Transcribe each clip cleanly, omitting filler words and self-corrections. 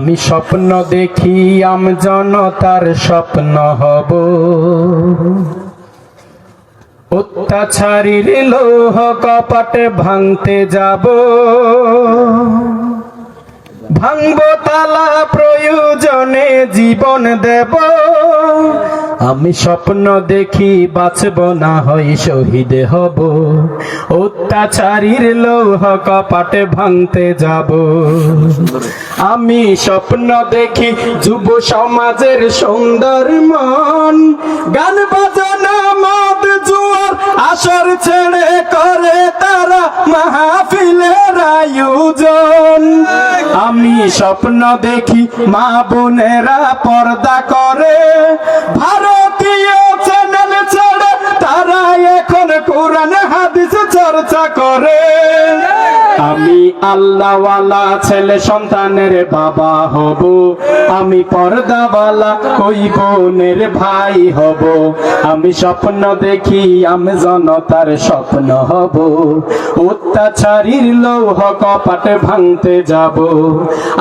আমি স্বপ্ন দেখি আমজনতার স্বপ্ন হব, অত্যাচারীর লৌহ কপাট ভাঙতে যাব, ভাঙব তালা প্রয়োজনে জীবন দেব। আমি স্বপ্ন দেখি বাঁচব না হয় শহীদ হব, অত্যাচারীর লৌহ কপাট ভাঙতে যাব। আমি স্বপ্ন দেখি যুব সমাজের সুন্দর মন, গান বাজানা মদ জুয়ার আসর ছেড়ে করে তারা মাহফিলের আয়োজন। আমি স্বপ্ন দেখি মা বোনেরা পর্দা করে, ভারতীয় চ্যানেল ছেড়ে তারা এখন কোরআন হাদিস চর্চা করে। আমি আল্লাহওয়ালা ছেলে সন্তানের বাবা হব, আমি পর্দাওয়ালা ওই বোনের ভাই হব। আমি স্বপ্ন দেখি আমি জনতার স্বপ্ন হব, অত্যাচারীর লৌহ কপাট ভাঙতে যাব।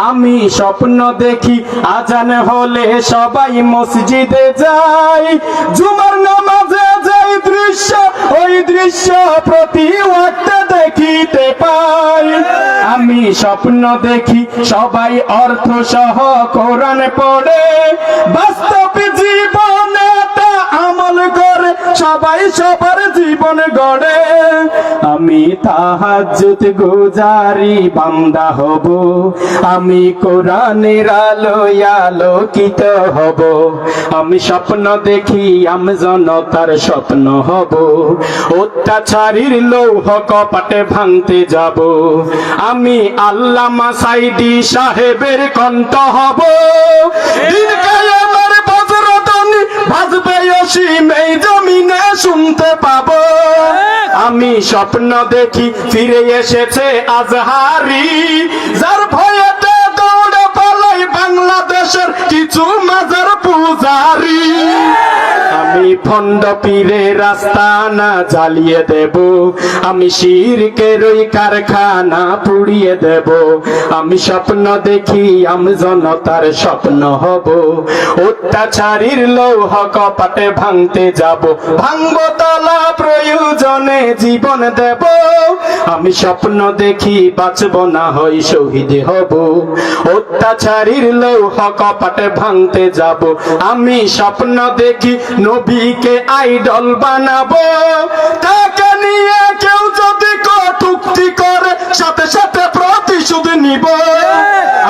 আমি স্বপ্ন দেখি আজান হলে সবাই মসজিদে যায়, জুমার নামাজে যাই দৃশ্য ওই দৃশ্য প্রতি ওয়াক্তে দেখিতে পাই। আমি স্বপ্ন দেখি সবাই অর্থ সহ কোরআন পড়ে, বাস্তব জীবনে তা আমল করে সবাই সবার জীবন গড়ে। আমি তাহাজ্জুদ গুজারি বান্দা হব, আমি কোরআনের আলোয় আলোকিত হব। আমি স্বপ্ন দেখি আমি জনতার স্বপ্ন হব, অত্যাচারীর লৌহ কপাটে ভাঙতে যাব। আমি আল্লামা সাইদি সাহেবের কণ্ঠ হব, দিন কায়ামের বজ্রধ্বনি বাজবে অসীম এই জমিনে শুনতে পাবো। আমি স্বপ্ন দেখি ফিরে এসেছে আজহারি, যার ভয়েতে দৌড়ে পালাই বাংলাদেশের কিছু মাজার পূজারি। আমি ভণ্ড পীরের আস্তানা জ্বালিয়ে দেব, আমি শিরকের ওই কারখানা পুড়িয়ে দেব। আমি স্বপ্ন দেখি আমি জনতার স্বপ্ন হব, অত্যাচারীর লৌহ কপাটে ভাঙতে যাব, ভাঙব তালা প্রয়োজনে জীবন দেব। আমি স্বপ্ন দেখি বাঁচব না হয় শহীদ হব, অত্যাচারীর লৌহ কপাটে ভাঙতে যাব। আমি স্বপ্ন দেখি নবীকে আইডল বানাবো, তাকে নিয়ে কেউ যদি কটূক্তি করে সাথে সাথে প্রতিশোধ নিব।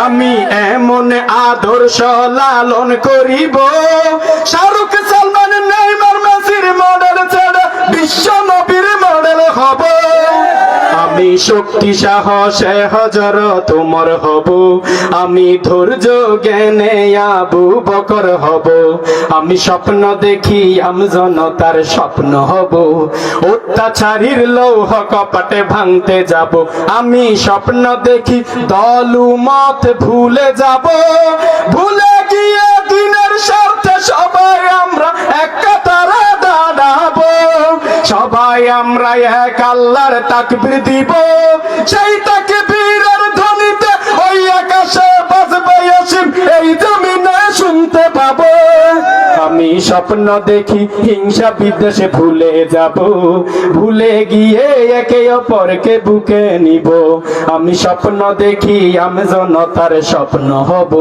আমি এমন আদর্শ লালন করিব, শাহরুখ সালমান নেইমার মেসির মডেল ছেড়ে বিশ্ব নবীর মডেল হব। আমি শক্তি সাহসে হযরত ওমর হব, আমি ধৈর্য জ্ঞানে আবু বকর হব। আমি স্বপ্ন দেখি আমি জনতার স্বপ্ন হব, অত্যাচারীর লৌহ কপাটে ভাঙতে যাব। আমি স্বপ্ন দেখি দলমত ভুলে যাব, ভুলে গিয়ে দিনের স্বার্থে সবাই আমরা এক কাতারে দাঁড়াবো। সবাই আমরা এক আল্লাহর তাকবীর দিব, সেই তাকবীরের ধ্বনিতে ওই আকাশে বাজবে অসীম এই জমিনে শুনতে পাবো। আমি স্বপ্ন দেখি হিংসা বিদ্বেষে ভুলে যাব, ভুলে গিয়ে একে অপরকে বুকে নিব। আমি স্বপ্ন দেখি আমি জনতার স্বপ্ন হব,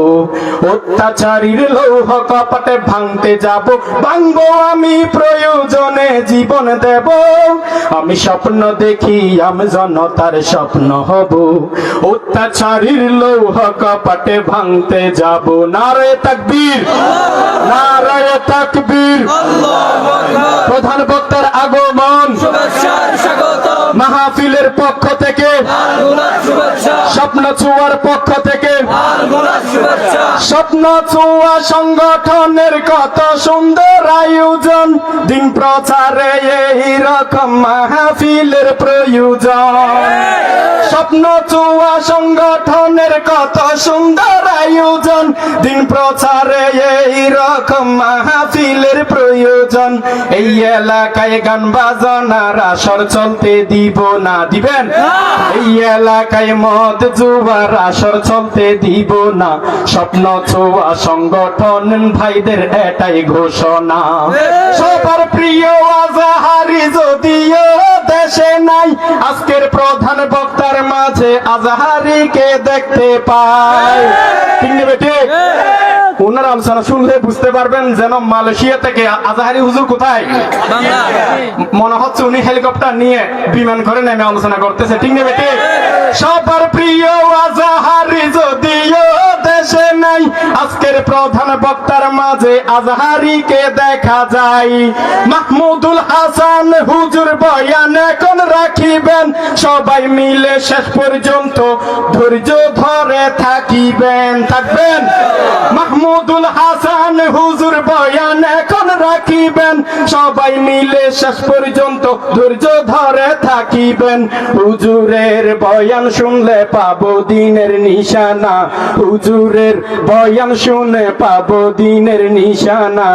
অত্যাচারীর লৌহ কপাটে ভাঙতে যাব, ভাঙব আমি প্রয়োজনে জীবন দেব। আমি স্বপ্ন দেখি আমি জনতার স্বপ্ন হব, অত্যাচারীর লৌহ কপাটে ভাঙতে যাব। নারায়ে তাকবীর, নারায়ে তাকবীর। প্রধান বক্তার আগমন, মাহফিলের পক্ষ থেকে, স্বপ্ন ছোঁয়ার পক্ষ থেকে, স্বপ্ন ছোঁয়া সংগঠনের কত সুন্দর আয়োজন, দিন প্রচারে এই রকম মাহফিলের প্রয়োজন। স্বপ্ন ছোঁয়া সংগঠনের কত সুন্দর আয়োজন, দিন প্রচারে এই রকম মাহফিলের প্রয়োজন। এই এলাকায় গান বাজনার আসর চলতে দি দিব না, দিবেন? এই এলাকায় মদ জুয়ার আসর চলতে দিব না, স্বপ্ন ছোঁয়া সংগঠন ভাইদের এটাই ঘোষণা। সবার প্রিয় আজাহারি যদিও দেশে নাই, আজকের প্রধান বক্তার মাঝে আজাহারিকে দেখতে পাই। ঠিক নেবে? ঠিক। ওনার আলোচনা শুনলে বুঝতে পারবেন যেন মালয়েশিয়া থেকে আজাহারি হুজুর কোথায়, মনে হচ্ছে উনি হেলিকপ্টার নিয়ে বিমান করে নেমে আলোচনা করতেছে। ঠিক নেবে? ঠিক। সবার প্রিয় আজাহারি যদিও দেশে নাই, আজকের প্রধান বক্তার মাঝে আজাহারিকে দেখা যায়। মাহমুদুল হাসান হুজুর বয়ান এখন রাখিবেন, সবাই মিলে শেষ পর্যন্ত ধৈর্য ধরে থাকিবেন। থাকবেন? মাহমুদুল হাসান হুজুর বয়ান এখন রাখিবেন, সবাই মিলে শেষ পর্যন্ত ধৈর্য ধরে থাকিবেন। হুজুরের বয়ান শুনলে পাবো দিনের নিশানা, হুজুরের বয়ান শুনে পাবো দিনের নিশানা।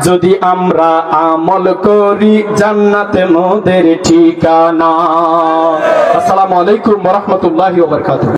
যদি আমরা আমল করি জান্নাতে মোদের ঠিকানা। আসসালামু আলাইকুম ওয়া রাহমাতুল্লাহি ওয়া বারাকাতুহু।